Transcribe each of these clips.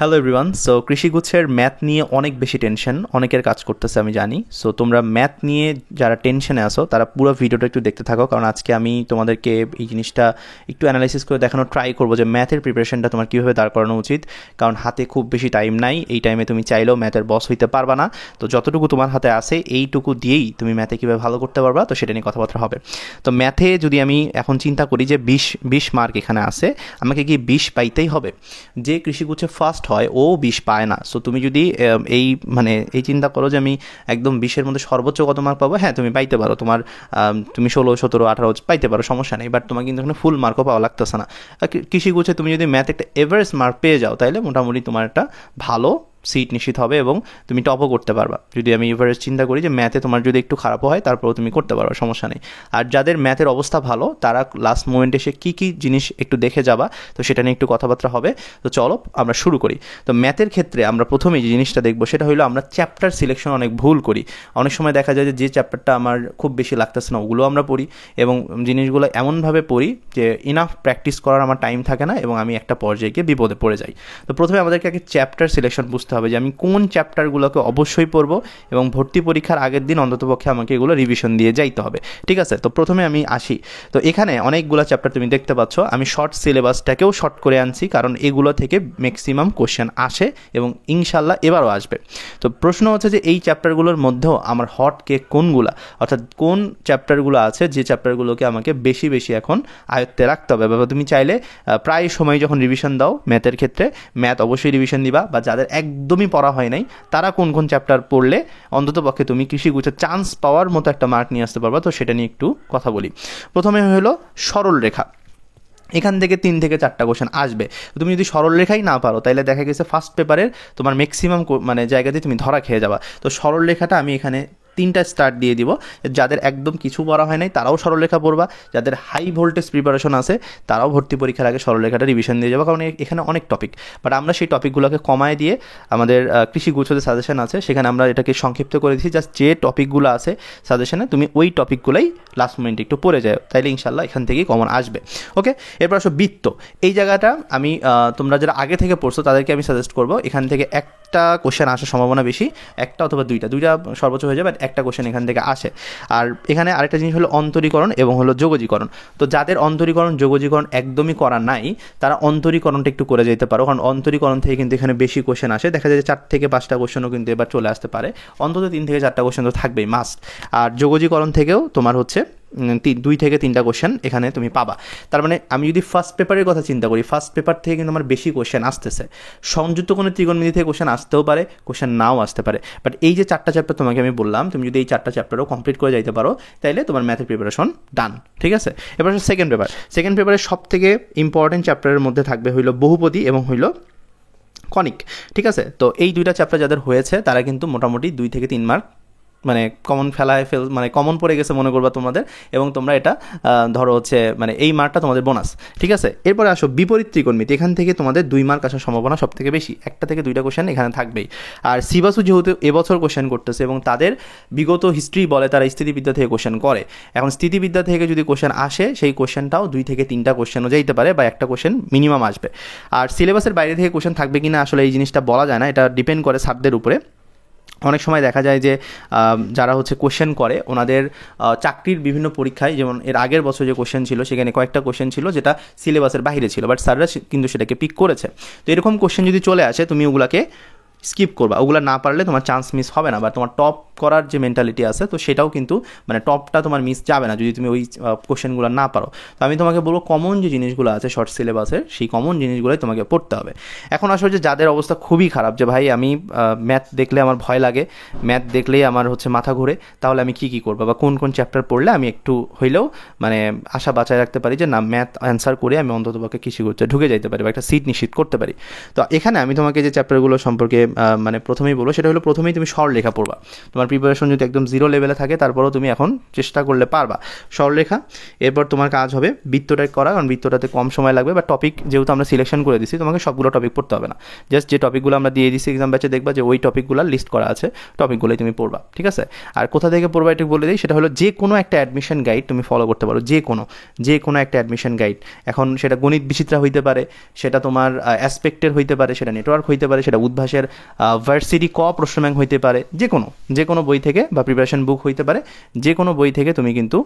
Hello everyone. So কৃষিগুচ্ছের math নিয়ে অনেক বেশি টেনশন অনেকের কাজ করতেছে আমি জানি। সো তোমরা ম্যাথ নিয়ে যারা টেনশনে আসো তারা পুরো ভিডিওটা একটু দেখতে থাকো, কারণ আজকে আমি তোমাদেরকে এই জিনিসটা একটু অ্যানালাইসিস করে দেখানোর ট্রাই করবো যে ম্যাথের প্রিপারেশনটা তোমার কীভাবে দাঁড় করানো উচিত। কারণ হাতে খুব বেশি টাইম নাই, এই টাইমে তুমি চাইলেও ম্যাথের বস হইতে পারবা না। তো যতটুকু তোমার হাতে আসে এইটুকু দিয়েই তুমি ম্যাথে কীভাবে ভালো করতে পারবা, তো সেটা নিয়ে কথাবার্তা হবে। তো ম্যাথে যদি আমি এখন চিন্তা করি যে 20 মার্ক এখানে আসে, আমাকে কি 20 পাইতেই হবে? যে কৃষিগুচ্ছে ফার্স্ট হয় ও 20 পায় না। সো তুমি যদি এই চিন্তা করো যে আমি একদম 20-এর মধ্যে সর্বোচ্চ কত মার্ক পাবো, হ্যাঁ তুমি পাইতে পারো, তুমি 16, 17, 18 পাইতে পারো, সমস্যা নেই। বাট তোমার কিন্তু এখানে ফুল মার্কও পাওয়া লাগতেছে না। কৃষিগুচ্ছে তুমি যদি ম্যাথ একটা এভারেজ মার্ক পেয়ে যাও, তাহলে মোটামুটি তোমার একটা ভালো সিট নিশ্চিত হবে এবং তুমি টপও করতে পারবা। যদি আমি এভারেজ চিন্তা করি যে ম্যাথে তোমার যদি একটু খারাপও হয় তারপরেও তুমি করতে পারবা, সমস্যা নেই। আর যাদের ম্যাথের অবস্থা ভালো তারা লাস্ট মোমেন্টে এসে কী কী জিনিস একটু দেখে যাবা, তো সেটা নিয়ে একটু কথাবার্তা হবে। তো চলো আমরা শুরু করি। তো ম্যাথের ক্ষেত্রে আমরা প্রথমেই যে জিনিসটা দেখবো সেটা হলো আমরা চ্যাপ্টার সিলেকশন অনেক ভুল করি। অনেক সময় দেখা যায় যে চ্যাপ্টারটা আমার খুব বেশি লাগতেছে না ওগুলো আমরা পড়ি, এবং জিনিসগুলো এমনভাবে পড়ি যে ইনাফ প্র্যাকটিস করার আমার টাইম থাকে না এবং আমি একটা পর্যায়ে গিয়ে বিপদে পড়ে যাই। তো প্রথমে আমাদেরকে আগে চ্যাপ্টার সিলেকশন বুঝতে হবে যে আমি কোন চ্যাপ্টারগুলোকে অবশ্যই পড়বো, এবং ভর্তি পরীক্ষার আগের দিন অন্ততপক্ষে আমাকে এগুলো রিভিশন দিয়ে যাইতে হবে, ঠিক আছে? তো প্রথমে আমি আসি। তো এখানে অনেকগুলো চ্যাপ্টার তুমি দেখতে পাচ্ছ, আমি শর্ট সিলেবাসটাকেও শর্ট করে আনছি কারণ এগুলো থেকে ম্যাক্সিমাম কোশ্চেন আসে এবং ইনশাল্লাহ এবারও আসবে। তো প্রশ্ন হচ্ছে যে এই চ্যাপ্টারগুলোর মধ্যেও আমার হট কেক কোনগুলা, অর্থাৎ কোন চ্যাপ্টারগুলো আছে যে চ্যাপ্টারগুলোকে আমাকে বেশি বেশি এখন আয়ত্তে রাখতে হবে। বা তুমি চাইলে প্রায় সময় যখন রিভিশন দাও ম্যাথের ক্ষেত্রে, ম্যাথ অবশ্যই রিভিশন দিবা, বা যাদের একদমই পড়া হয় নাই তারা কোন কোন চ্যাপ্টার পড়লে অন্ততপক্ষে তুমি কৃষিগুচ্ছ চান্স পাওয়ার মতো একটা মার্ক নিয়ে আসতে পারবা, তো সেটা নিয়ে একটু কথা বলি। প্রথমে হলো সরল রেখা। এখান থেকে 3 থেকে 4টা কোশ্চেন আসবে। তুমি যদি সরল রেখাই না পারো তাহলে দেখা গেছে ফার্স্ট পেপারের তোমার ম্যাক্সিমাম জায়গাতে তুমি ধরা খেয়ে যাবা। তো সরল রেখাটা আমি এখানে 3টা স্টার্ট দিয়ে দিব। যাদের একদম কিছু পড়া হয় নাই তারাও সরলরেখা পড়বা, যাদের হাই ভোল্টেজ প্রিপারেশন আছে তারাও ভর্তি পরীক্ষার আগে সরলরেখাটা রিভিশন দিয়ে যাবো, কারণ এখানে অনেক টপিক। বাট আমরা সেই টপিকগুলোকে কমায় দিয়ে আমাদের কৃষিগুচ্ছতে সাজেশন আছে সেখানে আমরা এটাকে সংক্ষিপ্ত করে দিচ্ছি। জাস্ট যে টপিকগুলো আছে সাজেশনে তুমি ওই টপিকগুলোই লাস্ট মোমেন্টে একটু পড়ে যাও, তাইলে ইনশাল্লাহ এখান থেকেই কমন আসবে। ওকে, এরপর আসো বৃত্ত। এই জায়গাটা আমি তোমরা যারা আগে থেকে পড়ছো তাদেরকে আমি সাজেস্ট করবো এখান থেকে একটা কোশ্চেন আসার সম্ভাবনা বেশি, একটা অথবা দুইটা সর্বোচ্চ হয়ে যাবে, একটা কোশ্চেন এখান থেকে আসে। আর এখানে আরেকটা জিনিস হলো অন্তরীকরণ এবং হলো যোগজীকরণ। তো যাদের অন্তরীকরণ যোগজীকরণ একদমই করা নাই তারা অন্তরীকরণটা একটু করে যেতে পারো, কারণ অন্তরীকরণ থেকে কিন্তু এখানে বেশি কোশ্চেন আসে। দেখা যায় যে 4 থেকে 5টা কোশ্চেনও কিন্তু এবার চলে আসতে পারে, অন্তত 3 থেকে 4টা কোশ্চেন তো থাকবেই মাস্ট। আর যোগজীকরণ থেকেও তোমার হচ্ছে 2 থেকে 3টা কোশ্চেন এখানে তুমি পাবা। তার মানে আমি যদি ফার্স্ট পেপারের কথা চিন্তা করি, ফার্স্ট পেপার থেকে কিন্তু আমার বেশি কোশ্চেন আসতেছে। সংযুক্ত কোনো ত্রিকোণমিতি থেকে কোশ্চেন আসতেও পারে, কোশ্চেন নাও আসতে পারে। বাট এই যে 4টা চ্যাপ্টার তোমাকে আমি বললাম, তুমি যদি এই 4টা চ্যাপ্টারও কমপ্লিট করে যাইতে পারো তাইলে তোমার ম্যাথের প্রিপারেশন ডান, ঠিক আছে? এবার সেকেন্ড পেপারের সব থেকে ইম্পর্টেন্ট চ্যাপ্টারের মধ্যে থাকবে হইলো বহুপদী এবং হইলো কনিক, ঠিক আছে? তো এই 2টা চ্যাপ্টার যাদের হয়েছে তারা কিন্তু মোটামুটি 2 থেকে 3 মার্ক কমন কমন পড়ে গেছে মনে করবা তোমাদের, এবং তোমরা এটা ধরো হচ্ছে এই মার্কটা তোমাদের বোনাস, ঠিক আছে? এরপরে আসো বিপরীত ত্রিকোণমিতি। এখান থেকে তোমাদের 2 মার্ক আসার সম্ভাবনা সব থেকে বেশি, 1টা থেকে 2টা কোশ্চেন এখানে থাকবেই। আর সিবাসু যেহেতু এবছর কোশ্চেন করতেছে এবং তাদের বিগত হিস্ট্রি বলে তারা স্থিতিবিদ্যা থেকে কোশ্চেন করে, এখন স্থিতিবিদ্যা থেকে যদি কোশ্চেন আসে সেই কোশ্চেনটাও 2 থেকে 3টা কোশ্চেনও যাইতে পারে, বা একটা কোশ্চেন মিনিমাম আসবে। আর সিলেবাসের বাইরে থেকে কোশ্চেন থাকবে কিনা আসলে এই জিনিসটা বলা যায় না, এটা ডিপেন্ড করে স্যারদের উপরে। অনেক সময় দেখা যায় যে যারা হচ্ছে কোশ্চেন করে ওনাদের চাকরির বিভিন্ন পরীক্ষায়, যেমন এর আগের বছর যে কোশ্চেন ছিল সেখানে কয়েকটা কোশ্চেন ছিল যেটা সিলেবাসের বাইরে ছিল, বাট স্যাররা কিন্তু সেটাকে পিক করেছে। তো এরকম কোশ্চেন যদি চলে আসে তুমি ওগুলাকে স্কিপ করবা, ওগুলো না পারলে তোমার চান্স মিস হবে না, বা তোমার টপ করার যে মেন্টালিটি আছে তো সেটাও কিন্তু টপটা তোমার মিস যাবে না যদি তুমি ওই কোশ্চেনগুলো না পারো। তো আমি তোমাকে বলবো কমন যে জিনিসগুলো আছে শর্ট সিলেবাসের সেই কমন জিনিসগুলোই তোমাকে পড়তে হবে। এখন আসলে যে যাদের অবস্থা খুবই খারাপ যে ভাই আমি ম্যাথ দেখলে আমার ভয় লাগে, ম্যাথ দেখলেই আমার হচ্ছে মাথা ঘুরে, তাহলে আমি কি করবো বা কোন কোন চ্যাপ্টার পড়লে আমি একটু হইলেও আশা বাঁচায় রাখতে পারি যে না ম্যাথ অ্যান্সার করে আমি অন্ততপক্ষে কৃষিগুচ্ছে ঢুকে যাইতে পারি বা একটা সিট নিশ্চিত করতে পারি। তো এখানে আমি তোমাকে যে চ্যাপ্টারগুলো সম্পর্কে প্রথমেই বলবো সেটা হলো প্রথমেই তুমি সরলরেখা পড়বা। তোমার তোমার প্রিপারেশন যদি একদম জিরো লেভেলে থাকে তারপরেও তুমি এখন চেষ্টা করলে পারবা। সরলরেখা, এরপর তোমার কাজ হবে বৃত্তটা করা, কারণ বৃত্তটাতে কম সময় লাগবে, বা টপিক যেহেতু আমরা সিলেকশন করে দিছি তোমাকে সবগুলো টপিক পড়তে হবে না, জাস্ট যে টপিকগুলো আমরা দিয়ে দিছি এক্সাম ব্যাচে দেখবা যে ওই টপিকগুলো লিস্ট করা আছে, টপিকগুলোই তুমি পড়বা, ঠিক আছে। আর কোথা থেকে পড়বা এটা বলে দিই, সেটা হলো যে কোনো একটা অ্যাডমিশন গাইড তুমি ফলো করতে পারো, যে কোনো একটা অ্যাডমিশন গাইড। এখন সেটা গণিত বিচিত্রা হইতে পারে, সেটা তোমার অ্যাসপেক্টের হইতে পারে, সেটা নেটওয়ার্ক হইতে পারে, সেটা উদ্ভাসের ভার্সিটি প্রশ্ন ব্যাংক হইতে পারে, যে কোনো বই থেকে, বা প্রিপারেশন বুক হইতে পারে, যে কোনো বই থেকে তুমি কিন্তু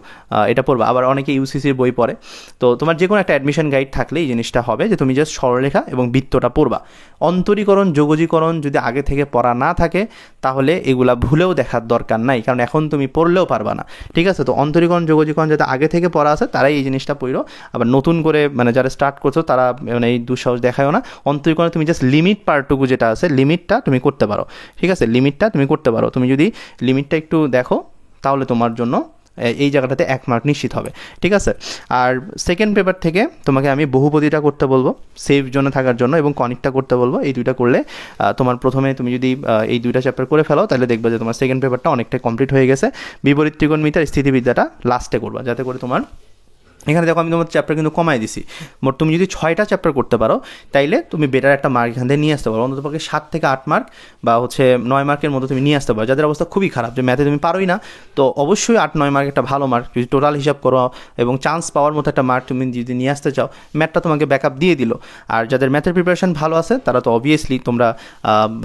এটা পড়বা। আবার অনেকে ইউসিসির বই পড়ে, তো তোমার যে কোনো একটা অ্যাডমিশন গাইড থাকলে এই জিনিসটা হবে যে তুমি জাস্ট সরলরেখা এবং বৃত্তটা পড়বা। অন্তরীকরণ যোগজীকরণ যদি আগে থেকে পড়া না থাকে তাহলে এগুলা ভুলেও দেখার দরকার নাই, কারণ এখন তুমি পড়লেও পারবা না, ঠিক আছে। তো অন্তরীকরণ যোগজীকরণ যাতে আগে থেকে পড়া আছে তারাই এই জিনিসটা পড়ো। আবার নতুন করে মানে যারা স্টার্ট করছো তারা মানে এই দুঃসাহস দেখায়ও না। অন্তরীকরণে তুমি জাস্ট লিমিট পার্টটুকু যেটা আছে লিমিটটা তুমি করতে পারো, ঠিক আছে, লিমিটটা তুমি করতে পারো। তুমি যদি লিমিটটা একটু দেখো তাহলে তোমার জন্য এই জায়গাটাতে 1 মার্ক নিশ্চিত হবে, ঠিক আছে। আর সেকেন্ড পেপার থেকে তোমাকে আমি বহুপদীটা করতে বলবো সেফ জোনে থাকার জন্য, এবং কনিকটা করতে বলবো। এই দুইটা করলে তোমার প্রথমে তুমি যদি এই দুইটা চ্যাপ্টার করে ফেলো তাহলে দেখবে যে তোমার সেকেন্ড পেপারটা অনেকটা কমপ্লিট হয়ে গেছে। বিপরীত ত্রিকোণমিতি আর স্থিতিবিদ্যাটা লাস্টে করবা, যাতে করে তোমার এখানে দেখো আমি তোমার চ্যাপ্টার কিন্তু কমাই দিছি। মোট তুমি যদি 6টা চ্যাপ্টার করতে পারো তাইলে তুমি বেটার একটা মার্ক এখান থেকে নিয়ে আসতে পারো, অন্তত পক্ষে 7 থেকে 8 মার্ক বা 9 মার্কের মতো তুমি নিয়ে আসতে পারো। যাদের অবস্থা খুবই খারাপ, যে ম্যাথে তুমি পারোই না, তো অবশ্যই 8-9 মার্ক একটা ভালো মার্ক যদি টোটাল হিসাব করো এবং চান্স পাওয়ার মতো একটা মার্ক তুমি যদি নিয়ে আসতে চাও, ম্যাথটা তোমাকে ব্যাকআপ দিয়ে দিল। আর যাদের ম্যাথের প্রিপারেশন ভালো আছে তারা তো অবভিয়াসলি তোমরা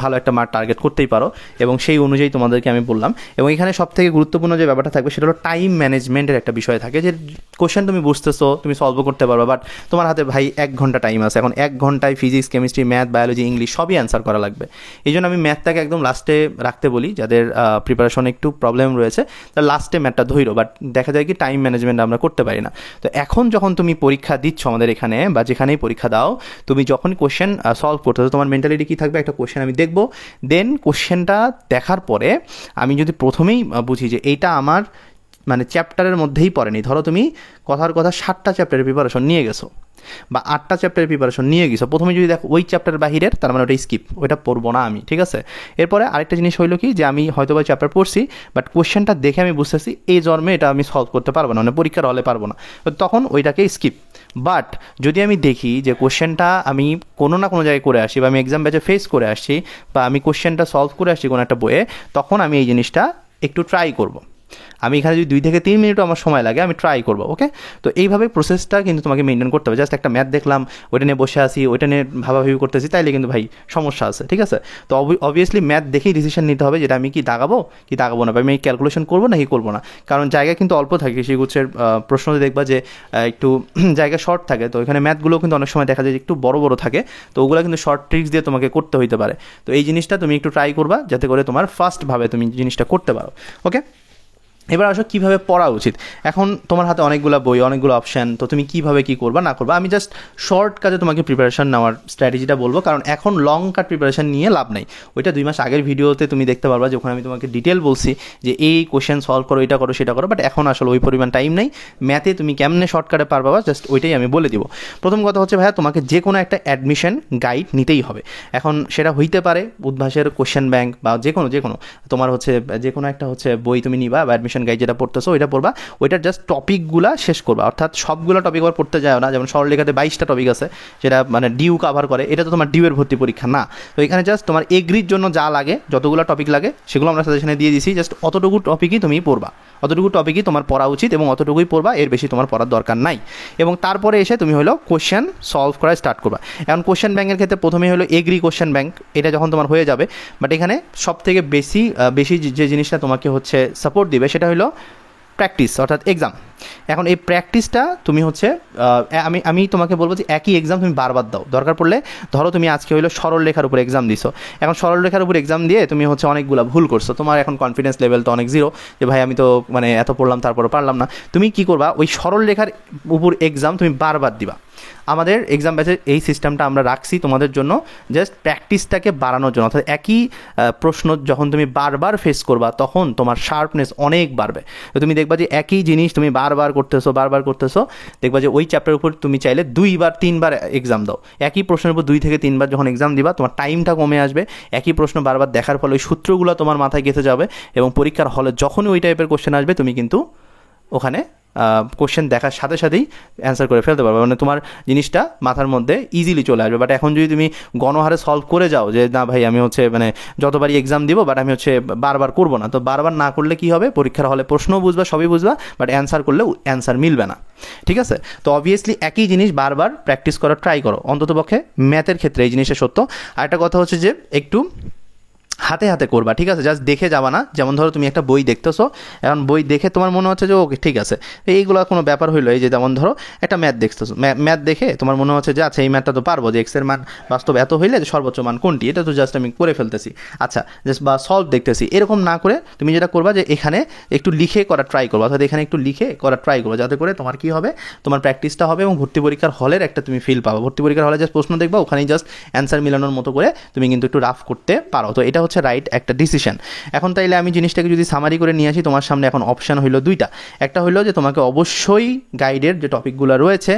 ভালো একটা মার্ক টার্গেট করতেই পারো, এবং সেই অনুযায়ী তোমাদেরকে আমি বললাম। এবং এখানে সবথেকে গুরুত্বপূর্ণ যে ব্যাপারটা থাকবে সেটা হলো টাইম ম্যানেজমেন্টের একটা বিষয় থাকে, যে কোশ্চেন তুমি বুঝতেছো, তুমি সলভও করতে পারবে, বাট তোমার হাতে ভাই 1 ঘন্টা টাইম আছে। এখন 1 ঘন্টায় physics, chemistry, math, biology, English সবই অ্যান্সার করা লাগবে। এই জন্য আমি ম্যাথটাকে একদম লাস্টে রাখতে বলি, যাদের প্রিপারেশনে একটু প্রবলেম রয়েছে তার লাস্টে ম্যাথটা ধৈর্য, বাট দেখা যায় কি টাইম ম্যানেজমেন্ট আমরা করতে পারি না। তো এখন যখন তুমি পরীক্ষা দিচ্ছ আমাদের এখানে বা যেখানেই পরীক্ষা দাও, তুমি যখন কোশ্চেন সলভ করতেছো তোমার মেন্টালিটি কী থাকবে, একটা কোশ্চেন আমি দেখবো, দেন কোশ্চেনটা দেখার পরে আমি যদি প্রথমেই বুঝি যে এইটা আমার মানে চ্যাপ্টারের মধ্যেই পড়েনি, ধরো তুমি কথার কথা 7টা চ্যাপ্টারের প্রিপারেশন নিয়ে গেছো বা 8টা চ্যাপ্টারের প্রিপারেশন নিয়ে গেছো, প্রথমে যদি দেখো ওই চ্যাপ্টার বাহিরের, তার মানে ওটা স্কিপ, ওইটা পড়বো না আমি, ঠিক আছে। এরপরে আরেকটা জিনিস হইলো কি, যে আমি হয়তো বা চ্যাপ্টার পড়ছি বাট কোশ্চেনটা দেখে আমি বুঝতেছি এই জন্মে এটা আমি সলভ করতে পারবো না, মানে পরীক্ষার হলে পারবো না, তখন ওইটাকে স্কিপ। বাট যদি আমি দেখি যে কোশ্চেনটা আমি কোনো না কোনো জায়গায় করে আসি, বা আমি এক্সাম ব্যাচে ফেস করে আসছি, বা আমি কোশ্চেনটা সলভ করে আসছি কোনো একটা বইয়ে, তখন আমি এই জিনিসটা একটু ট্রাই করবো। আমি এখানে যদি 2 থেকে 3 মিনিটও আমার সময় লাগে আমি ট্রাই করবো, ওকে। তো এইভাবে প্রসেসটা কিন্তু তোমাকে মেনটেন করতে হবে। জাস্ট একটা ম্যাথ দেখলাম, ওইটা নিয়ে বসে আসি, ওইটা নিয়ে ভাবাভাবি করতেছি, তাইলে কিন্তু ভাই সমস্যা আছে, ঠিক আছে। তো অবভিয়াসলি ম্যাথ দেখেই ডিসিশন নিতে হবে, যেটা আমি কি দাগাবো না, বা আমি ক্যালকুলেশন করবো নাকি করবো না, কারণ জায়গা কিন্তু অল্প থাকে। সেই গুচ্ছের প্রশ্নতে দেখবা যে একটু জায়গা শর্ট থাকে, তো এখানে ম্যাথগুলো কিন্তু অনেক সময় দেখা যায় যে একটু বড় বড় থাকে, তো ওগুলো কিন্তু শর্ট ট্রিক্স দিয়ে তোমাকে করতে হইতে পারে। তো এই জিনিসটা তুমি একটু ট্রাই করবা, যাতে করে তোমার ফার্স্টভাবে তুমি জিনিসটা করতে পারো, ওকে। এবার আসো কীভাবে পড়া উচিত। এখন তোমার হাতে অনেকগুলো বই, অনেকগুলো অপশান, তো তুমি কীভাবে কী করবা না করবা, আমি জাস্ট শর্ট কাজে তোমাকে প্রিপারেশান নেওয়ার স্ট্র্যাটেজিটা বলবো, কারণ এখন লং কাট প্রিপারেশান নিয়ে লাভ নেই। ওইটা 2 মাস আগের ভিডিওতে তুমি দেখতে পারবা, যখন আমি তোমাকে ডিটেল বলছি যে এই কোশ্চেন সলভ করো, এটা করো, সেটা করো, বাট এখন আসলে ওই পরিমাণ টাইম নেই। ম্যাথে তুমি কেমনে শর্টকাটে পারবা, জাস্ট ওইটাই আমি বলে দিব। প্রথম কথা হচ্ছে ভাইয়া, তোমাকে যে কোনো একটা অ্যাডমিশন গাইড নিতেই হবে। এখন সেটা হইতে পারে উদ্ভাসের কোশ্চেন ব্যাংক, বা যে কোনো তোমার হচ্ছে যে কোনো একটা হচ্ছে বই তুমি নিবা, বা অ্যাডমিশন গাইড যেটা পড়তেছো ওইটা পড়বা, ওইটার জাস্ট টপিকগুলা শেষ করবা, অর্থাৎ সবগুলো টপিক আবার পড়তে যায় না। যেমন সরলরেখাতে 22টা টপিক আছে, যেটা মানে ডিউ কাভার করে, এটা তো তোমার ডিউয়ের ভর্তি পরীক্ষা না। তো এখানে জাস্ট তোমার এগ্রির জন্য যা লাগে, যতগুলো টপিক লাগে সেগুলো আমরা সাজেশনে দিয়ে দিছি, জাস্ট অতটুকু টপিকই তুমি পড়বা, অতটুকু টপিকই তোমার পড়া উচিত, এবং অতটুকুই পড়বা, এর বেশি তোমার পড়ার দরকার নাই। এবং তারপরে এসে তুমি হলো কোশ্চেন সলভ করা স্টার্ট করবা। এখন কোশ্চেন ব্যাংকের ক্ষেত্রে প্রথমেই হলো এগ্রি কোশ্চেন ব্যাংক, এটা যখন তোমার হয়ে যাবে, বাট এখানে সবথেকে বেশি যে জিনিসটা তোমাকে হচ্ছে সাপোর্ট দিবে সেটা হলো প্র্যাকটিস, অর্থাৎ এক্সাম। এখন এই প্র্যাকটিসটা তুমি হচ্ছে আমি তোমাকে বলবো যে একই এক্সাম তুমি বারবার দাও, দরকার পড়লে ধরো তুমি আজকে হইলো সরলরেখার উপর এক্সাম দিছো, এখন সরলরেখার উপর এক্সাম দিয়ে তুমি হচ্ছে অনেকগুলো ভুল করছো, তোমার এখন কনফিডেন্স লেভেল তো অনেক জিরো, যে ভাই আমি তো মানে এত পড়লাম তারপরও পারলাম না। তুমি কি করবা, ওই সরলরেখার উপর এক্সাম তুমি বারবার দিবা। আমাদের এক্সাম ব্যাচের এই সিস্টেমটা আমরা রাখছি তোমাদের জন্য, জাস্ট প্র্যাকটিসটাকে বাড়ানোর জন্য। অর্থাৎ একই প্রশ্ন যখন তুমি বারবার ফেস করবা তখন তোমার শার্পনেস অনেক বাড়বে। তো তুমি দেখবা যে একই জিনিস তুমি বারবার বারবার করতেছো, দেখবা যে ওই চ্যাপ্টারের উপর তুমি চাইলে 2-3 বার এক্সাম দাও। একই প্রশ্নের উপর 2 থেকে 3 বার যখন এক্সাম দিবা, তোমার টাইমটা কমে আসবে। একই প্রশ্ন বারবার দেখার ফলে ওই সূত্রগুলো তোমার মাথায় গেঁথে যাবে, এবং পরীক্ষার হলে যখনই ওই টাইপের কোশ্চেন আসবে তুমি কিন্তু ওখানে কোশ্চেন দেখার সাথে সাথেই অ্যান্সার করে ফেলতে পারবে, মানে তোমার জিনিসটা মাথার মধ্যে ইজিলি চলে আসবে। বাট এখন যদি তুমি গণহারে সলভ করে যাও যে না ভাই আমি হচ্ছে মানে যতবারই এক্সাম দিব, বাট আমি হচ্ছে বারবার করবো না, তো বারবার না করলে কি হবে, পরীক্ষার হলে প্রশ্নও বুঝবা, সবই বুঝবা, বাট অ্যান্সার করলেও অ্যান্সার মিলবে না। ঠিক আছে, তো অবভিয়াসলি একই জিনিস বারবার প্র্যাকটিস করার ট্রাই করো, অন্ততপক্ষে ম্যাথের ক্ষেত্রে এই জিনিসটা সত্য। আর একটা কথা হচ্ছে যে একটু হাতে হাতে করবা, ঠিক আছে, জাস্ট দেখে যাবা না। যেমন ধরো তুমি একটা বই দেখতেছো, এখন বই দেখে তোমার মনে হচ্ছে যে ওকে ঠিক আছে এইগুলো কোনো ব্যাপার হইলো, এই যে যেমন ধরো একটা ম্যাথ দেখতেছো, ম্যাথ দেখে তোমার মনে হচ্ছে যে আচ্ছা এই ম্যাথটা তো পারবো, যে এক্সের মান বাস্তব এত হইলে যে সর্বোচ্চ মান কোনটি, এটা তো জাস্ট আমি করে ফেলতেছি, আচ্ছা জাস্ট বা সলভ দেখতেছি, এরকম না করে তুমি যেটা করবা যে এখানে একটু লিখে করা ট্রাই করবা, অর্থাৎ এখানে একটু লিখে করা ট্রাই করবা, যাতে করে তোমার কি হবে, তোমার প্র্যাকটিসটা হবে এবং ভর্তি পরীক্ষার হলের একটা তুমি ফিল পাবো। ভর্তি পরীক্ষার হলে জাস্ট প্রশ্ন দেখবা, ওখানেই জাস্ট অ্যান্সার মিলানোর মতো করে তুমি কিন্তু একটু রাফ করতে পারো। তো এটা হচ্ছে রাইট একটা ডিসিশন। এখন তাইলে আমি জিনিসটাকে যদি সামারি করে নিয়ে আসি তোমার সামনে, এখন অপশান হইলো 2টা। একটা হইলো যে তোমাকে অবশ্যই গাইডের যে টপিকগুলো রয়েছে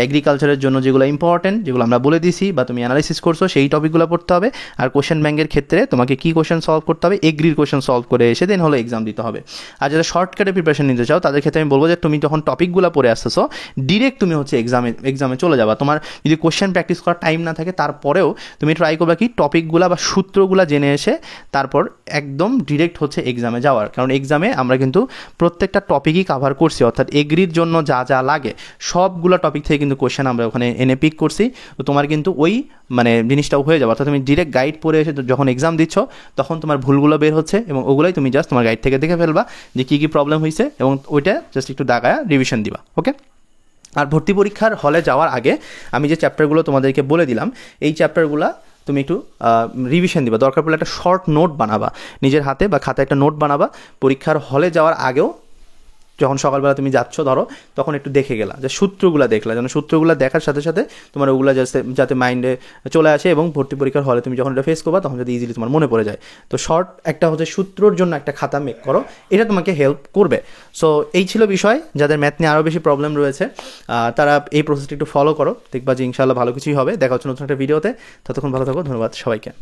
এগ্রিকালচারের জন্য, যেগুলো ইম্পর্টেন্ট, যেগুলো আমরা বলে দিছি বা তুমি অ্যানালাইসিস করছো, সেই টপিকগুলো পড়তে হবে। আর কোশ্চেন ব্যাংকের ক্ষেত্রে তোমাকে কি কোশ্চেন সলভ করতে হবে, এগ্রির কোশ্চেন সলভ করে এসে দেন হলো এক্সাম দিতে হবে। আর যারা শর্টকাটে প্রিপারেশন নিতে চাও তাদের ক্ষেত্রে আমি বলবো যে তুমি যখন টপিকগুলো পড়ে আসতেছো ডিরেক্ট তুমি হচ্ছে এক্সামে চলে যাবা। তোমার যদি কোশ্চেন প্র্যাকটিস করার টাইম না থাকে, তারপরেও তুমি ট্রাই করবা কি টপিকগুলো বা সূত্রগুলো জেনে এসে তারপর একদম ডিরেক্ট হচ্ছে এক্সামে যাওয়ার। কারণ এক্সামে আমরা কিন্তু প্রত্যেকটা টপিকই কাভার করছি, অর্থাৎ এগ্রির জন্য যা যা লাগে সবগুলো টপিক থেকে কিন্তু কোশ্চেন আমরা ওখানে এনে পিক করছি। তো তোমার কিন্তু ওই মানে জিনিসটাও হয়ে যাবে, অর্থাৎ তুমি ডিরেক্ট গাইড পড়ে এসে যখন এক্সাম দিচ্ছ তখন তোমার ভুলগুলো বের হচ্ছে, এবং ওগুলোই তুমি জাস্ট তোমার গাইড থেকে দেখে ফেলবা যে কী কী প্রবলেম হয়েছে, এবং ওইটা জাস্ট একটু দাগায় রিভিশন দিবা। ওকে, আর ভর্তি পরীক্ষার হলে যাওয়ার আগে আমি যে চ্যাপ্টারগুলো তোমাদেরকে বলে দিলাম, এই চ্যাপ্টারগুলো তুমি একটু রিভিশন দিবা, দরকার পড়লে একটা শর্ট নোট বানাবা, নিজের হাতে বা খাতায় একটা নোট বানাবা। পরীক্ষার হলে যাওয়ার আগেও যখন সকালবেলা তুমি যাচ্ছ ধরো, তখন একটু দেখে গেলা, যে সূত্রগুলো দেখলা, যেন সূত্রগুলো দেখার সাথে সাথে তোমার ওগুলো যাতে মাইন্ডে চলে আসে, এবং ভর্তি পরীক্ষার হলে তুমি যখন এটা ফেস করবা তখন যদি ইজিলি তোমার মনে পড়ে যায়। তো শর্ট একটা হচ্ছে সূত্রর জন্য একটা খাতা মেক করো, এটা তোমাকে হেল্প করবে। সো এই ছিল বিষয়। যাদের ম্যাথ নিয়ে আরও বেশি প্রবলেম রয়েছে তারা এই প্রসেসটা একটু ফলো করো, দেখবা যে ইনশাআল্লাহ ভালো কিছুই হবে। দেখা হচ্ছে নতুন একটা ভিডিওতে, ততক্ষণ ভালো থাকো, ধন্যবাদ সবাইকে।